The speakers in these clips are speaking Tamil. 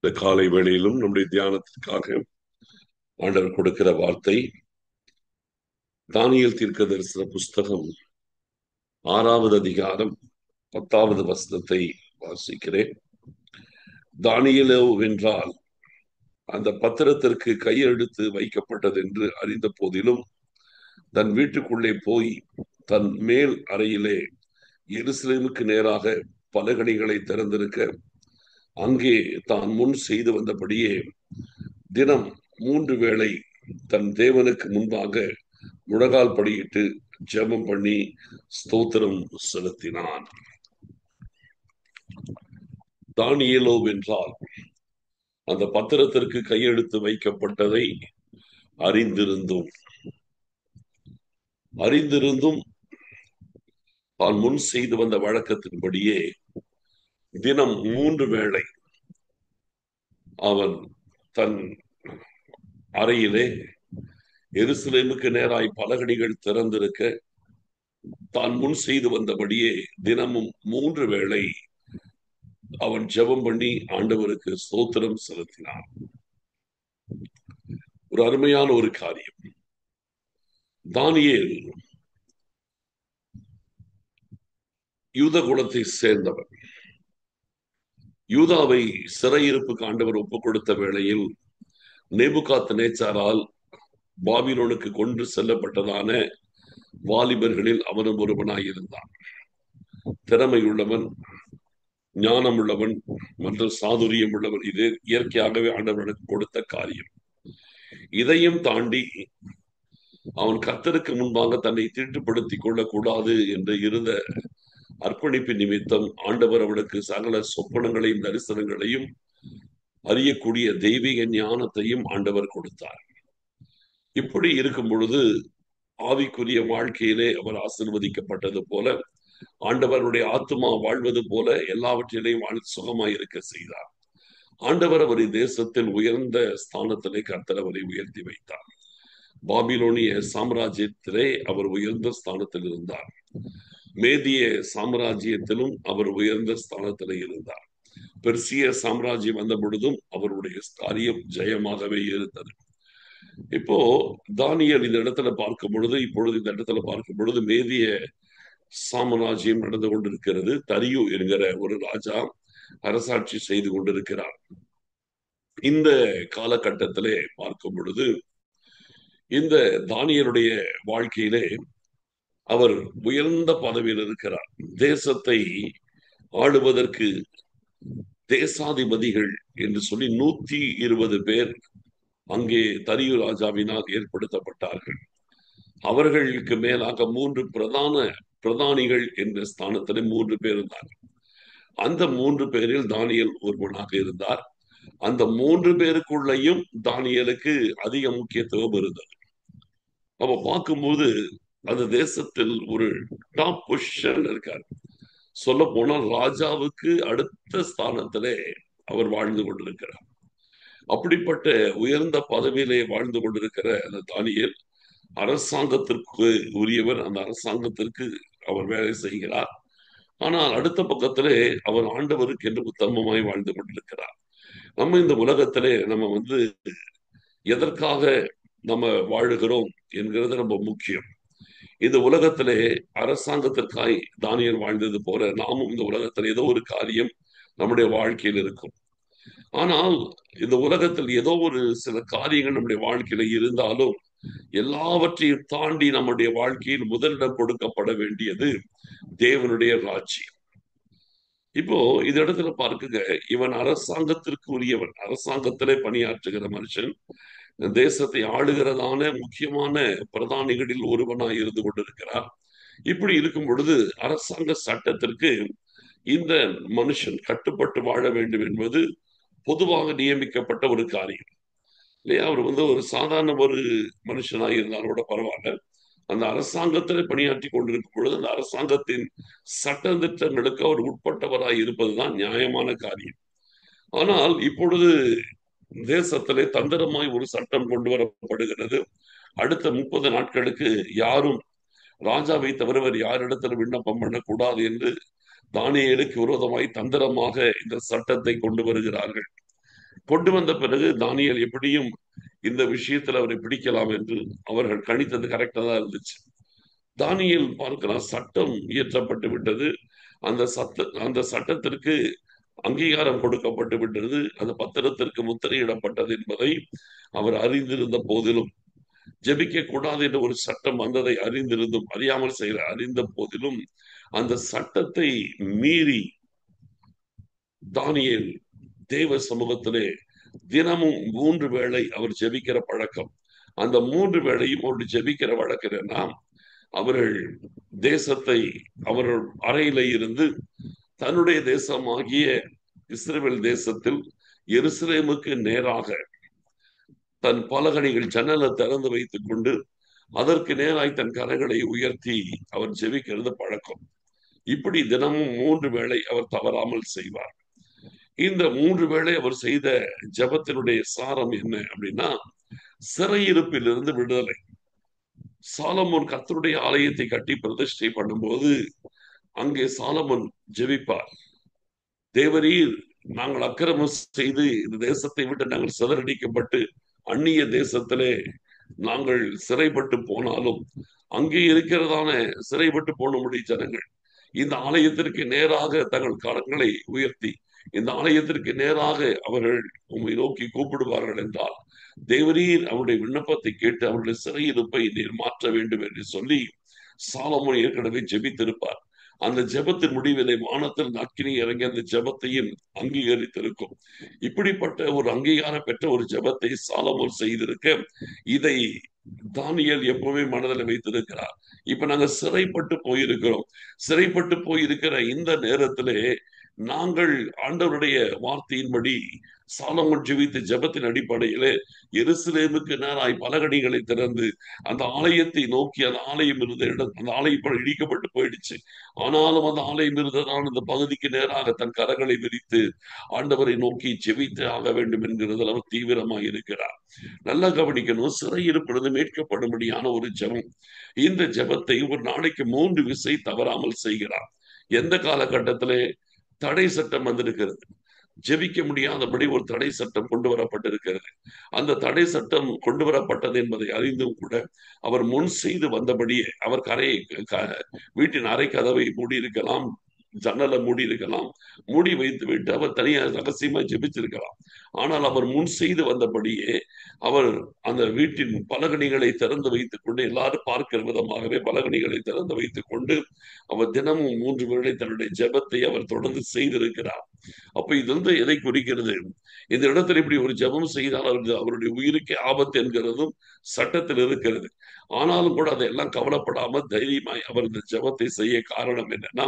இந்த காலை வேளையிலும் நம்முடைய தியானத்திற்காக ஆண்டவர் கொடுக்கிற வார்த்தை தானியேல் தீர்க்கதரிசன புஸ்தகம் 6வது அதிகாரம் 10வது வசனத்தை வாசிக்கிறேன். தானியேலோ வென்றால் அந்த பத்திரத்திற்கு கையெழுத்து வைக்கப்பட்டது என்று அறிந்த போதிலும் தன் வீட்டுக்குள்ளே போய் தன் மேல் அறையிலே எருசலேமுக்கு நேராக பலகணிகளை திறந்திருக்க அங்கே தான் முன் செய்து வந்தபடியே தினம் 3 வேளை தன் தேவனுக்கு முன்பாக முழங்கால் படியிட்டு ஜெபம் பண்ணி ஸ்தோத்திரம் செலுத்தினான். தானியேலோ வென்றால் அந்த பத்திரத்திற்கு கையெழுத்து வைக்கப்பட்டதை அறிந்திருந்தும் தான் முன் செய்து வந்த வழக்கத்தின்படியே தினம் 3 வேளை அவன் தன் அறையிலே எருசலேமுக்கு நேராய் பலகணிகள் திறந்திருக்க தான் முன் செய்து வந்தபடியே தினமும் 3 வேளை அவன் ஜெபம் பண்ணி ஆண்டவருக்கு ஸ்தோத்திரம் செலுத்தினான். ஒரு அருமையான ஒரு காரியம். தானியேல் யூத குலத்தை சேர்ந்தவர். யூதாவை சிறையிருப்புக்கு ஆண்டவர் ஒப்புக் கொடுத்த வேளையில் நேபுகாத்நேச்சாரால் பாபிலோனுக்கு கொண்டு செல்லப்பட்டதான வாலிபர்களில் அவனும் ஒருவனாய் இருந்தான். திறமையுள்ளவன், ஞானம் உள்ளவன் மற்றும் சாதுரியம் உள்ளவன். இது இயற்கையாகவே ஆண்டவனுக்கு கொடுத்த காரியம். இதையும் தாண்டி அவன் கர்த்தருக்கு முன்பாக தன்னை தீட்டுப்படுத்திக் கொள்ளக்கூடாது என்று இருந்த அர்ப்பணிப்பு நிமித்தம் ஆண்டவர் அவனுக்கு சகல சொப்பனங்களையும் தரிசனங்களையும் அறியக்கூடிய தெய்வீக ஞானத்தையும் ஆண்டவர் கொடுத்தார். இப்படி இருக்கும் பொழுது ஆவிக்குரிய வாழ்க்கையிலே அவர் ஆசீர்வதிக்கப்பட்டது போல ஆண்டவருடைய ஆத்துமா வாழ்வது போல எல்லாவற்றிலையும் சுகமாய் இருக்க செய்தார். ஆண்டவர் அவரை தேசத்தில் உயர்ந்த ஸ்தானத்திலே கர்த்தர் அவரை உயர்த்தி வைத்தார். பாபிலோனிய சாம்ராஜ்யத்திலே அவர் உயர்ந்த ஸ்தானத்தில் இருந்தார். மேதிய சாம்ராஜ்யத்திலும் அவர் உயர்ந்த ஸ்தானத்திலே இருந்தார். பெர்சிய சாம்ராஜ்யம் வந்த பொழுதும் அவருடைய காரியம் ஜெயமாகவே இருந்தது. இப்போ தானியேல் இந்த இடத்துல பார்க்கும் பொழுது மேதிய சாம்ராஜ்யம் நடந்து கொண்டிருக்கிறது. தரியு என்கிற ஒரு ராஜா அரசாட்சி செய்து கொண்டிருக்கிறார். இந்த காலகட்டத்திலே பார்க்கும் பொழுது இந்த தானியேலுடைய வாழ்க்கையிலே அவர் உயர்ந்த பதவியில் இருக்கிறார். தேசத்தை ஆளுவதற்கு தேசாதிபதிகள் என்று சொல்லி 120 பேர் அங்கே தரியு ராஜாவினால் ஏற்படுத்தப்பட்டார்கள். அவர்களுக்கு மேலாக 3 பிரதானிகள் என்ற ஸ்தானத்திலே 3 பேர் இருந்தார்கள். அந்த 3 பேரில் தானியேல் ஒருவனாக இருந்தார். அந்த 3 பேருக்குள்ளேயும் தானியேலுக்கு அதிக முக்கியத்துவம் இருந்தது. அப்ப பார்க்கும்போது அந்த தேசத்தில் ஒரு டாப் பொசிஷன் இருக்கார். சொல்ல போனால் ராஜாவுக்கு அடுத்த ஸ்தானத்திலே அவர் வாழ்ந்து கொண்டிருக்கிறார். அப்படிப்பட்ட உயர்ந்த பதவியிலே வாழ்ந்து கொண்டிருக்கிற அந்த தானியேல் அரசாங்கத்திற்கு உரியவர். அந்த அரசாங்கத்திற்கு அவர் வேலை செய்கிறார். ஆனால் அடுத்த பக்கத்திலே அவர் ஆண்டவருக்கு என்று உத்தமமாய் வாழ்ந்து கொண்டிருக்கிறார். நம்ம இந்த உலகத்திலே நம்ம எதற்காக நம்ம வாழுகிறோம் என்கிறது ரொம்ப முக்கியம். இந்த உலகத்திலே அரசாங்கத்திற்காய் தானியேல் வாழ்ந்தது போல நாமும் இந்த உலகத்தில் ஏதோ ஒரு காரியம் நம்முடைய வாழ்க்கையில் இருக்கும். ஆனால் இந்த உலகத்தில் ஏதோ ஒரு சில காரியங்கள் நம்முடைய வாழ்க்கையில இருந்தாலும் எல்லாவற்றையும் தாண்டி நம்முடைய வாழ்க்கையில் முதலிடம் கொடுக்கப்பட வேண்டியது தேவனுடைய ராஜ்யம். இப்போ இந்த இடத்துல பார்க்குங்க, இவன் அரசாங்கத்திற்கு உரியவன், அரசாங்கத்திலே பணியாற்றுகிற மனுஷன், தேசத்தை ஆளுகிறதான முக்கியமான பிரதானிகளில் ஒருவனாய் இருந்து கொண்டிருக்கிறார். இப்படி இருக்கும் பொழுது அரசாங்க சட்டத்திற்கு இந்த மனுஷன் கட்டுப்பட்டு வாழ வேண்டும் என்பது பொதுவாக நியமிக்கப்பட்ட ஒரு காரியம் இல்லையா? அவர் ஒரு சாதாரண ஒரு மனுஷனாக இருந்தாலும் கூட பரவாயில்ல. அந்த அரசாங்கத்தில் பணியாற்றி கொண்டிருக்கும் பொழுது அந்த அரசாங்கத்தின் சட்ட திட்டங்களுக்கு அவர் உட்பட்டவராய் இருப்பதுதான் நியாயமான காரியம். ஆனால் இப்பொழுது தேசத்திலே தந்திரமாய் ஒரு சட்டம் கொண்டு வரப்படுகிறது. அடுத்த 30 நாட்களுக்கு யாரும் ராஜாவை தவிரவர் யாரிடத்தில் விண்ணப்பம் பண்ணக்கூடாது என்று தானியேலுக்கு விரோதமாய் தந்திரமாக இந்த சட்டத்தை கொண்டு வருகிறார்கள். கொண்டு வந்த பிறகு தானியேல் எப்படியும் இந்த விஷயத்துல அவரை பிடிக்கலாம் என்று அவர்கள் கணித்தது கரெக்டா தான் இருந்துச்சு. தானியேல் பார்க்கிறான், சட்டம் இயற்றப்பட்டு விட்டது. அந்த சட்டத்திற்கு அங்கீகாரம் கொடுக்கப்பட்டு விட்டது. அந்த பத்திரத்திற்கு முத்திரையிடப்பட்டது என்பதை அவர் அறிந்திருந்த போதிலும், ஜெபிக்க கூடாது என்ற ஒரு சட்டம் வந்ததை அறிந்திருந்தும், அறியாமல் செய்ய அறிந்த போதிலும், அந்த சட்டத்தை மீறி தானியேல் தேவ சமூகத்திலே தினமும் 3 வேளை அவர் ஜெபிக்கிற பழக்கம். அந்த 3 வேளையும் அவருடைய ஜெபிக்கிற வழக்கம். அவர்கள் தேசத்தை அவர்கள் அறையில இருந்து தன்னுடைய தேசமாகிய இஸ்ரவேல் தேசத்தில் எருசலேமுக்கு நேராக தன் பலகணிகள் ஜன்னலை திறந்து வைத்துக் கொண்டு அதற்கு நேராய் தன் கரங்களை உயர்த்தி அவர் ஜெபிக்கிறது பழக்கம். இப்படி தினமும் 3 வேளை அவர் தவறாமல் செய்வார். இந்த 3 வேளை அவர் செய்த ஜெபத்தினுடைய சாரம் என்ன அப்படின்னா, சிறையிருப்பிலிருந்து விடுதலை. சாலமோன் கர்த்தருடைய ஆலயத்தை கட்டி பிரதிஷ்டை பண்ணும்போது அங்கே சாலமோன் ஜெபிப்பார், தேவரீர், நாங்கள் அக்கிரமம் செய்து இந்த தேசத்தை விட்டு நாங்கள் சிதறடிக்கப்பட்டு அந்நிய தேசத்திலே நாங்கள் சிறைப்பட்டு போனாலும், அங்கே இருக்கிறதான சிறைப்பட்டு போனபடி ஜனங்கள் இந்த ஆலயத்திற்கு நேராக தங்கள் கரங்களை உயர்த்தி இந்த ஆலயத்திற்கு நேராக அவர்கள் உம்மை நோக்கி கூப்பிடுவார்கள் என்றால், தேவரீர் அவருடைய விண்ணப்பத்தை கேட்டு அவருடைய சிறையிருப்பை நீர் மாற்ற வேண்டும் என்று சொல்லி சாலமோன் ஏற்கனவே ஜெபித்திருப்பார். அந்த ஜெபத்தின் முடிவிலே வானத்தில் அக்கினி இறங்கி அந்த ஜெபத்தையும் அங்கீகரித்திருக்கும். இப்படிப்பட்ட ஒரு அங்கீகாரம் பெற்ற ஒரு ஜெபத்தை சாலமோன் செய்திருக்க, இதை தானியேல் எப்பவுமே மனதில் வைத்திருக்கிறார். இப்ப நாங்க சிறைப்பட்டு போயிருக்கிறோம். சிறைப்பட்டு போயிருக்கிற இந்த நேரத்திலே நாங்கள் ஆண்டவருடைய வார்த்தையின்படி சாலமோன் ஜெபித்த ஜெபத்தின் அடிப்படையிலே எருசலேமுக்கு நேராய் பலகணிகளை திறந்து அந்த ஆலயத்தை நோக்கி, அந்த ஆலயம் இருந்த இடம், அந்த ஆலயம் இடிக்கப்பட்டு போயிடுச்சு. ஆனாலும் அந்த ஆலயம் இருந்ததால் இந்த பகுதிக்கு நேராக தன் கரங்களை விரித்து ஆண்டவரை நோக்கி ஜெபித்து ஆக வேண்டும் என்கிறதில் அவர் தீவிரமாக இருக்கிறார். நல்லா கவனிக்கணும், சிறையிருப்பிலிருந்து மீட்கப்படும்படியான ஒரு ஜெபம். இந்த ஜெபத்தை ஒரு நாளைக்கு 3 விசை தவறாமல் செய்கிறார். எந்த காலகட்டத்திலே தடை சட்டம் வந்திருக்கிறது, ஜெபிக்க முடியாதபடி ஒரு தடை சட்டம் கொண்டு வரப்பட்டிருக்கிறது. அந்த தடை சட்டம் கொண்டு வரப்பட்டது என்பதை அறிந்தும் கூட அவர் முன் செய்து வந்தபடியே அவர் வீட்டின் அறை கதவை மூடியிருக்கலாம், ஜன்னலை மூடி இருக்கலாம், மூடி வைத்து விட்டு அவர் தனியாக ரகசியமா ஜெபிச்சிருக்கலாம். ஆனால் அவர் முன் செய்து வந்தபடியே அவர் அந்த வீட்டின் பலகணிகளை திறந்து வைத்துக் கொண்டு, எல்லாரும் பார்க்கிற விதமாகவே பலகணிகளை திறந்து வைத்துக் கொண்டு அவர் தினமும் 3 வேளை தன்னுடைய ஜெபத்தை அவர் தொடர்ந்து செய்திருக்கிறார். அப்ப இது வந்து எதை குறிக்கிறது? இந்த இடத்துல இப்படி ஒரு ஜெபம் செய்தால் அவருடைய உயிருக்கே ஆபத்து என்கிறதும் சட்டத்தில் இருக்கிறது. ஆனாலும் கூட அதையெல்லாம் கவலைப்படாம தைரியமாய் அவர் இந்த ஜெபத்தை செய்ய காரணம் என்னன்னா,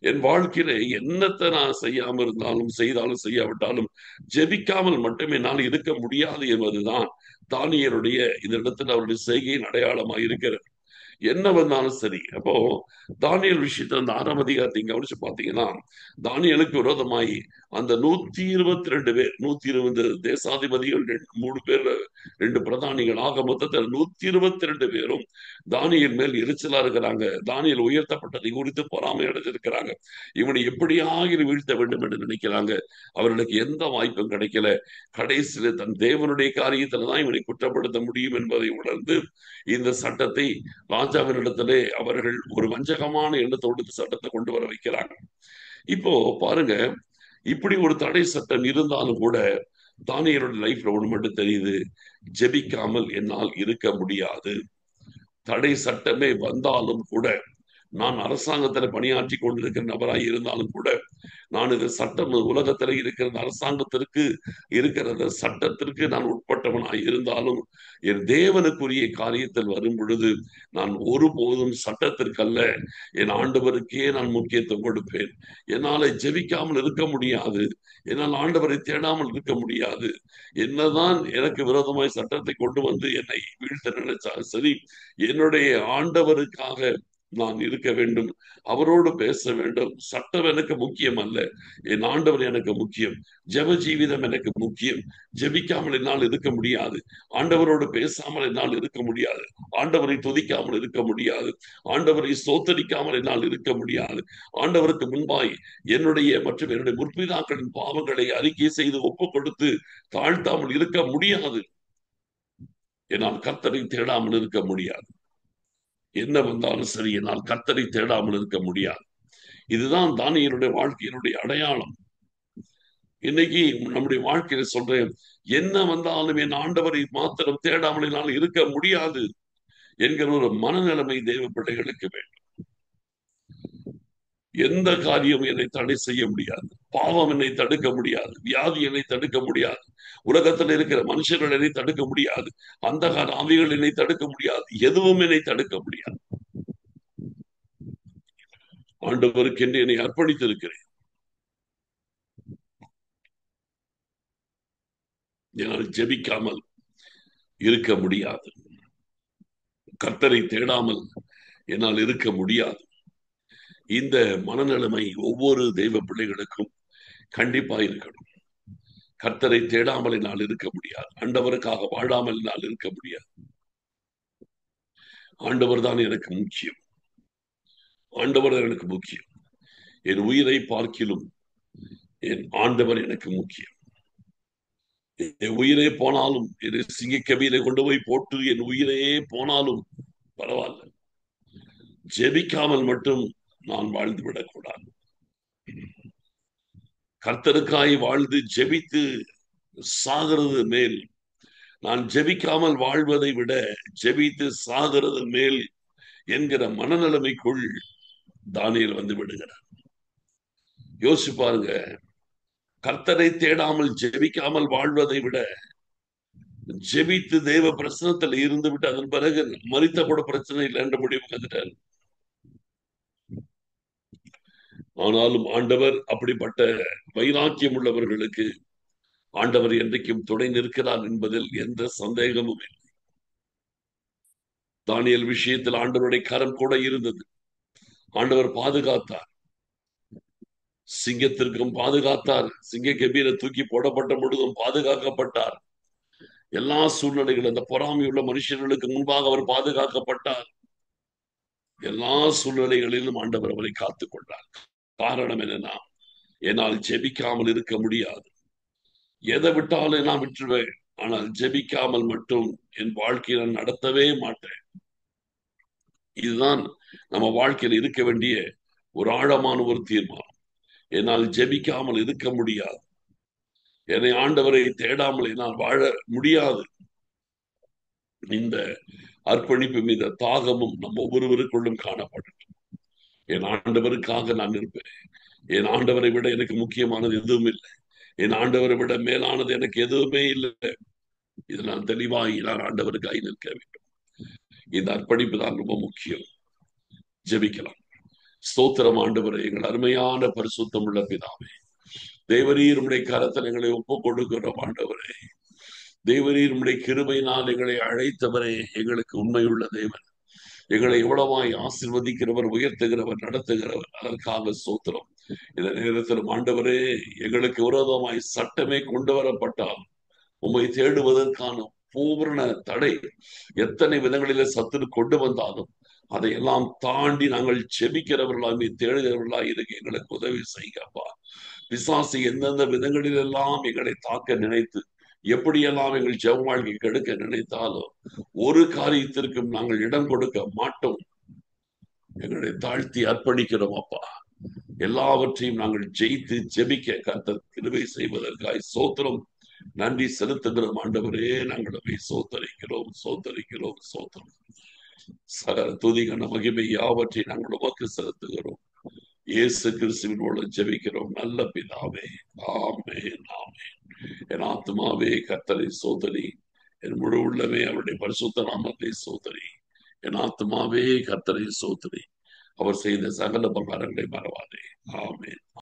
என் வாழ்க்கையில என்னத்தை நான் செய்யாம இருந்தாலும் செய்தாலும் செய்யாவிட்டாலும் ஜெபிக்காமல் மட்டும் என்னால் இருக்க முடியாது என்பதுதான் தானியேலுடைய இந்த இடத்துல அவருடைய செய்கையின் அடையாளமாக இருக்கிறது. என்ன வந்தாலும் சரி. அப்போ தானியேல் விஷயத்துல அந்த 6ஆம் அதிகாரத்தை கவனிச்சு பாத்தீங்கன்னா, தானியேலுக்கு விரோதமாய் அந்த 122 பேர், 120 தேசாதிபதிகள், 3 பேர், 2 பிரதானிகள், ஆக மொத்தத்தில் 122 பேரும் தானியேல் மேல் எரிச்சலா இருக்கிறாங்க. தானியேல் உயர்த்தப்பட்டதை குறித்து பொறாமை அடைஞ்சிருக்கிறாங்க. இவனை எப்படியாக வீழ்த்த வேண்டும் என்று நினைக்கிறாங்க. அவர்களுக்கு எந்த வாய்ப்பும் கிடைக்கல. கடைசியில தன் தேவனுடைய காரியத்துலதான் இவனை குற்றப்படுத்த முடியும் என்பதை உணர்ந்து இந்த சட்டத்தை ராஜாவினிடத்திலே அவர்கள் ஒரு வஞ்சகமான எண்ணத்தோடு இந்த சட்டத்தை கொண்டு வர வைக்கிறாங்க. இப்போ பாருங்க, இப்படி ஒரு தடை சட்டம் இருந்தாலும் கூட தானியேலோட லைஃப்ல ஒண்ணு மட்டும் தெரியுது, ஜெபிக்காமல் என்னால் இருக்க முடியாது. தடை சட்டமே வந்தாலும் கூட, நான் அரசாங்கத்துல பணியாற்றி கொண்டிருக்கிற நபராய் இருந்தாலும் கூட, நான் இது சட்டம் உலகத்துல இருக்கிற அரசாங்கத்திற்கு இருக்கிற சட்டத்திற்கு நான் உட்பட்டவனாய் இருந்தாலும், என் தேவனுக்குரிய காரியத்தில் வரும் பொழுது நான் ஒருபோதும் சட்டத்திற்கல்ல, என் ஆண்டவருக்கே நான் முக்கியத்துவம் கொடுப்பேன். என்னால ஜெபிக்காமல் இருக்க முடியாது, என்னால் ஆண்டவரை தேடாமல் இருக்க முடியாது. என்னதான் எனக்கு விரோதமாய் சட்டத்தை கொண்டு வந்து என்னை வீழ்த்த நினைச்சாலும் சரி, என்னுடைய ஆண்டவருக்காக நான் இருக்க வேண்டும், அவரோடு பேச வேண்டும். சட்டம் எனக்கு முக்கியம் அல்ல, என் ஆண்டவர் எனக்கு முக்கியம். ஜெப ஜீவிதம் எனக்கு முக்கியம். ஜெபிக்காமல் என்னால் இருக்க முடியாது. ஆண்டவரோடு பேசாமல் என்னால் இருக்க முடியாது. ஆண்டவரை துதிக்காமல் இருக்க முடியாது. ஆண்டவரை ஸ்தோத்தரிக்காமல் என்னால் இருக்க முடியாது. ஆண்டவருக்கு முன்பாய் என்னுடைய மற்றும் என்னுடைய முற்பிதாக்களின் பாவங்களை அறிக்கை செய்து ஒப்புக் கொடுத்து தாழ்த்தாமல் இருக்க முடியாது. என்னால் கர்த்தரை தேடாமல் இருக்க முடியாது. என்ன வந்தாலும் சரி, என்னால் கர்த்தரை தேடாமல் இருக்க முடியாது. இதுதான் தானியேலுடைய வாழ்க்கையினுடைய அடையாளம். இன்னைக்கு நம்முடைய வாழ்க்கையில சொல்றேன், என்ன வந்தாலும் என் ஆண்டவரை மாத்திரம் தேடாமல் என்னால் இருக்க முடியாது என்கிற ஒரு மனநிலைமை தேவ பிள்ளைகளுக்கு வேண்டும். எந்த காரியம் என்னை தடை செய்ய முடியாது. பாவம் என்னை தடுக்க முடியாது. வியாதி என்னை தடுக்க முடியாது. உலகத்தில் இருக்கிற மனுஷர்கள் என்னை தடுக்க முடியாது. அந்தகார ஆவிகள் என்னை தடுக்க முடியாது. எதுவும் என்னை தடுக்க முடியாது. ஆண்டவருக்கு என்று என்னை அர்ப்பணித்திருக்கிறேன். என்னால் ஜெபிக்காமல் இருக்க முடியாது. கர்த்தரை தேடாமல் என்னால் இருக்க முடியாது. இந்த மனநிலைமை ஒவ்வொரு தெய்வ பிள்ளைகளுக்கும் கண்டிப்பா இருக்கணும். கர்த்தரை தேடாமல் என்னால் இருக்க முடியாது. ஆண்டவருக்காக வாழாமல் என்னால் இருக்க முடியாது. ஆண்டவர் தான் எனக்கு முக்கியம். ஆண்டவர் எனக்கு முக்கியம். என் உயிரை பார்க்கிலும் என் ஆண்டவர் எனக்கு முக்கியம். என் உயிரே போனாலும், என் சிங்க கபியில கொண்டு போய் போட்டு என் உயிரே போனாலும் பரவாயில்ல, ஜெபிக்காமல் மட்டும் நான் வாழ்ந்து விடக்கூடாது. கர்த்தருக்காய் வாழ்ந்து ஜெபித்து சாகிறது மேல், நான் ஜெபிக்காமல் வாழ்வதை விட ஜெபித்து சாகிறது மேல் என்கிற மனநிலைமைக்குள் தானியேல் வந்து விடுகிறார். யோசிச்சு பாருங்க, கர்த்தரை தேடாமல் ஜெபிக்காமல் வாழ்வதை விட ஜெபித்து தேவ பிரசனத்துல இருந்து விட்டு அதன் பிறகு மரித்த கூட பிரச்சனை இல்லை என்ற முடிவுக்கு வந்துட்டார். ஆனாலும் ஆண்டவர் அப்படிப்பட்ட வைராக்கியம் உள்ளவர்களுக்கு ஆண்டவர் என்றைக்கும் துணை நிற்கிறார் என்பதில் எந்த சந்தேகமும் இல்லை. தானியேல் விஷயத்தில் ஆண்டவருடைய கரம் கூட இருந்தது. ஆண்டவர் பாதுகாத்தார். சிங்கத்திற்கும் பாதுகாத்தார். சிங்க கபீர தூக்கி போடப்பட்ட பொழுதும் பாதுகாக்கப்பட்டார். எல்லா சூழ்நிலைகளும், அந்த பொறாமையுள்ள மனுஷர்களுக்கு முன்பாக அவர் பாதுகாக்கப்பட்டார். எல்லா சூழ்நிலைகளிலும் ஆண்டவர் அவரை காத்துக் கொண்டார். காரணம் என்னன்னா, என்னால் ஜெபிக்காமல் இருக்க முடியாது. எதை விட்டாலும் நான் விட்டுருவேன், ஆனால் ஜெபிக்காமல் மட்டும் என் வாழ்க்கையை நான் நடத்தவே மாட்டேன். இதுதான் நம்ம வாழ்க்கையில் இருக்க வேண்டிய ஒரு ஆழமான ஒரு தீர்மானம். என்னால் ஜெபிக்காமல் இருக்க முடியாது. என்னை ஆண்டவரை தேடாமல் என்னால் வாழ முடியாது. இந்த அர்ப்பணிப்பு மீத தாகமும் நம் ஒவ்வொருவருக்குள்ளும் காணப்படும். என் ஆண்டவருக்காக நான் இருப்பேன். என் ஆண்டவரை விட எனக்கு முக்கியமானது எதுவும் இல்லை. என் ஆண்டவரை விட மேலானது எனக்கு எதுவுமே இல்லை. இது நான் தெளிவாகி நான் ஆண்டவருக்காக நிற்க வேண்டும். இந்த அர்ப்பணிப்பு தான் ரொம்ப முக்கியம். ஜெபிக்கலாம். ஸ்தோத்திரம் ஆண்டவரே, எங்கள் அருமையான பரிசுத்தம் உள்ள பிதாவே, தேவரீர் உம்முடைய கரத்தில் எங்களை ஒப்புக் கொடுக்கிறோம். ஆண்டவரே, தேவரீர் உம்முடைய கிருபையினால் எங்களை அழைத்தவரே, எங்களுக்கு உண்மையுள்ள தேவன், எங்களை எவ்வளவாய் ஆசீர்வதிக்கிறவர், உயர்த்துகிறவர், நடத்துகிறவர். அதற்காக ஸ்தோத்திரம். இந்த நேரத்தில் ஆண்டவரே, எங்களுக்கு விரோதமாய் சட்டமே கொண்டு வரப்பட்டால் உம்மை தேடுவதற்கான பூரண தடை எத்தனை விதங்களிலே சத்துரு கொண்டு வந்தாலும் அதையெல்லாம் தாண்டி நாங்கள் செபிக்கிறவர்களாய், தேடுகிறவர்களாய் இருக்க எங்களுக்கு உதவி செய்யப்பா. பிசாசு எந்தெந்த விதங்களில் எல்லாம் எங்களை தாக்க நினைத்து, எப்படியெல்லாம் எங்கள் ஜெப வாழ்க்கை கெடுக்க நினைத்தாலும் ஒரு காரியத்திற்கும் நாங்கள் இடம் கொடுக்க மாட்டோம். எங்களை தாழ்த்தி அர்ப்பணிக்கிறோம் அப்பா. எல்லாவற்றையும் நாங்கள் ஜெயித்து ஜெபிக்க கர்த்தர் கிருபை செய்வதற்காய் சோத்திரம், நன்றி செலுத்துகிறோம். ஆண்டவரே, நாங்கள் சோத்தரிக்கிறோம், சோத்தரிக்கிறோம், சோத்திரம். சகல துதிகன மகிமை யாவற்றை நாங்கள் உமக்கு செலுத்துகிறோம். இயேசு கிறிஸ்துவின் மூலம் ஜெபிக்கிறோம் நல்ல பிதாவே. ஆமென், ஆமென். என் ஆத்மாவே கர்த்தரை சோதரி, என் முழு உள்ளமே அவருடைய பரிசுத்த நாமத்தை சோதரி. என் ஆத்மாவே கர்த்தரை சோதரி, அவர் செய்த சகல பகாரங்களை மறவாதே. ஆமென்.